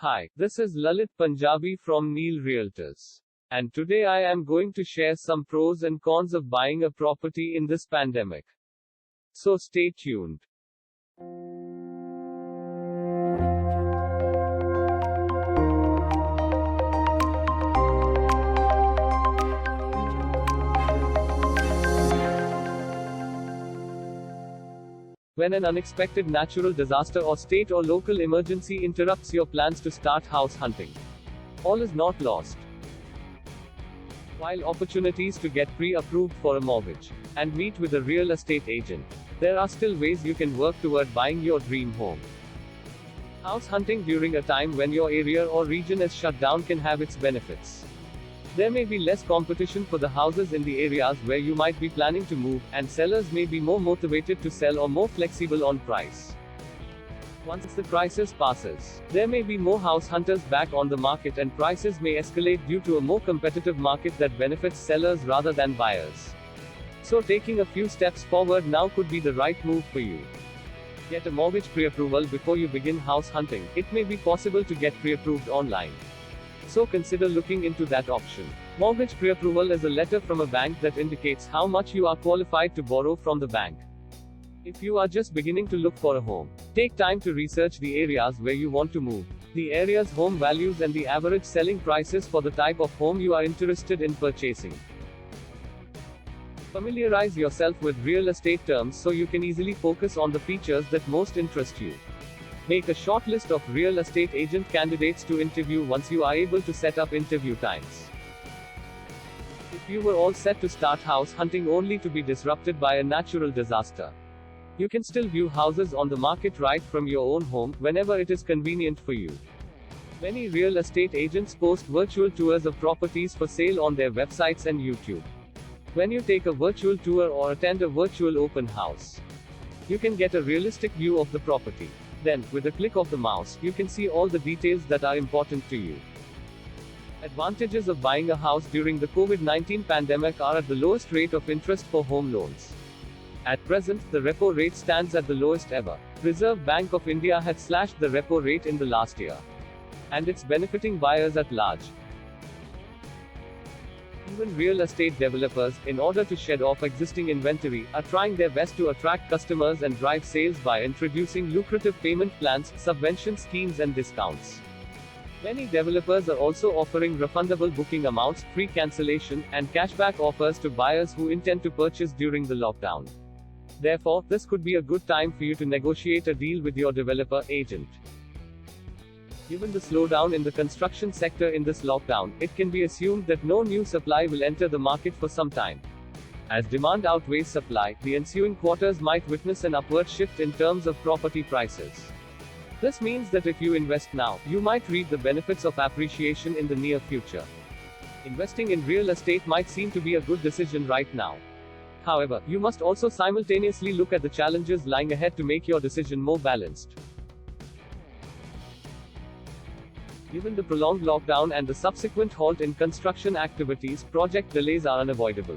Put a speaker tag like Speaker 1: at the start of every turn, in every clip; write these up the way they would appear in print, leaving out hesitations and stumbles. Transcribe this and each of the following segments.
Speaker 1: Hi, this is Lalit Punjabi from Neil Realtors. And today I am going to share some pros and cons of buying a property in this pandemic. So stay tuned. When an unexpected natural disaster or state or local emergency interrupts your plans to start house hunting, all is not lost. While opportunities to get pre-approved for a mortgage and meet with a real estate agent, there are still ways you can work toward buying your dream home. House hunting during a time when your area or region is shut down can have its benefits. There may be less competition for the houses in the areas where you might be planning to move, and sellers may be more motivated to sell or more flexible on price. Once the crisis passes, there may be more house hunters back on the market and prices may escalate due to a more competitive market that benefits sellers rather than buyers. So taking a few steps forward now could be the right move for you. Get a mortgage pre-approval before you begin house hunting. It may be possible to get pre-approved online. So consider looking into that option. Mortgage pre-approval is a letter from a bank that indicates how much you are qualified to borrow from the bank. If you are just beginning to look for a home, take time to research the areas where you want to move, the area's home values and the average selling prices for the type of home you are interested in purchasing. Familiarize yourself with real estate terms so you can easily focus on the features that most interest you. Make a short list of real estate agent candidates to interview once you are able to set up interview times. If you were all set to start house hunting only to be disrupted by a natural disaster, you can still view houses on the market right from your own home, whenever it is convenient for you. Many real estate agents post virtual tours of properties for sale on their websites and YouTube. When you take a virtual tour or attend a virtual open house, you can get a realistic view of the property. Then, with a click of the mouse, you can see all the details that are important to you. Advantages of buying a house during the COVID-19 pandemic are at the lowest rate of interest for home loans. At present, the repo rate stands at the lowest ever. Reserve Bank of India had slashed the repo rate in the last year, and it's benefiting buyers at large. Even real estate developers, in order to shed off existing inventory, are trying their best to attract customers and drive sales by introducing lucrative payment plans, subvention schemes and discounts. Many developers are also offering refundable booking amounts, free cancellation, and cashback offers to buyers who intend to purchase during the lockdown. Therefore, this could be a good time for you to negotiate a deal with your developer agent. Given the slowdown in the construction sector in this lockdown, it can be assumed that no new supply will enter the market for some time. As demand outweighs supply, the ensuing quarters might witness an upward shift in terms of property prices. This means that if you invest now, you might reap the benefits of appreciation in the near future. Investing in real estate might seem to be a good decision right now. However, you must also simultaneously look at the challenges lying ahead to make your decision more balanced. Given the prolonged lockdown and the subsequent halt in construction activities, project delays are unavoidable.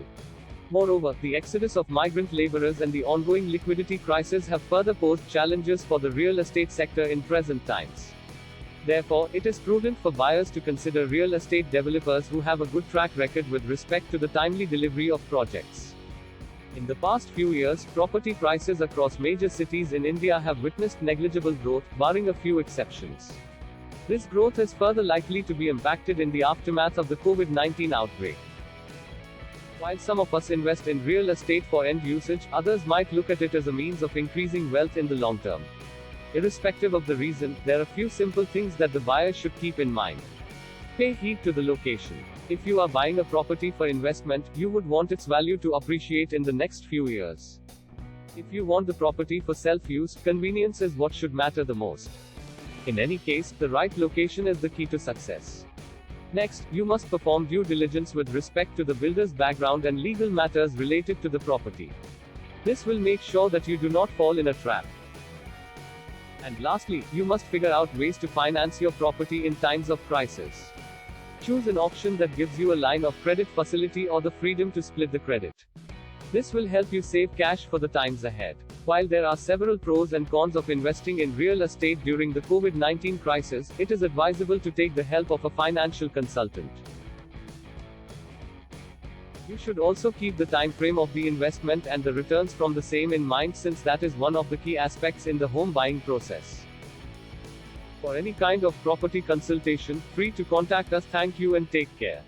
Speaker 1: Moreover, the exodus of migrant laborers and the ongoing liquidity crisis have further posed challenges for the real estate sector in present times. Therefore, it is prudent for buyers to consider real estate developers who have a good track record with respect to the timely delivery of projects. In the past few years, property prices across major cities in India have witnessed negligible growth, barring a few exceptions. This growth is further likely to be impacted in the aftermath of the COVID-19 outbreak. While some of us invest in real estate for end usage, others might look at it as a means of increasing wealth in the long term. Irrespective of the reason, there are a few simple things that the buyer should keep in mind. Pay heed to the location. If you are buying a property for investment, you would want its value to appreciate in the next few years. If you want the property for self-use, convenience is what should matter the most. In any case, the right location is the key to success. Next, you must perform due diligence with respect to the builder's background and legal matters related to the property. This will make sure that you do not fall in a trap. And lastly, you must figure out ways to finance your property in times of crisis. Choose an option that gives you a line of credit facility or the freedom to split the credit. This will help you save cash for the times ahead. While there are several pros and cons of investing in real estate during the COVID-19 crisis, it is advisable to take the help of a financial consultant. You should also keep the time frame of the investment and the returns from the same in mind, since that is one of the key aspects in the home buying process. For any kind of property consultation, free to contact us. Thank you and take care.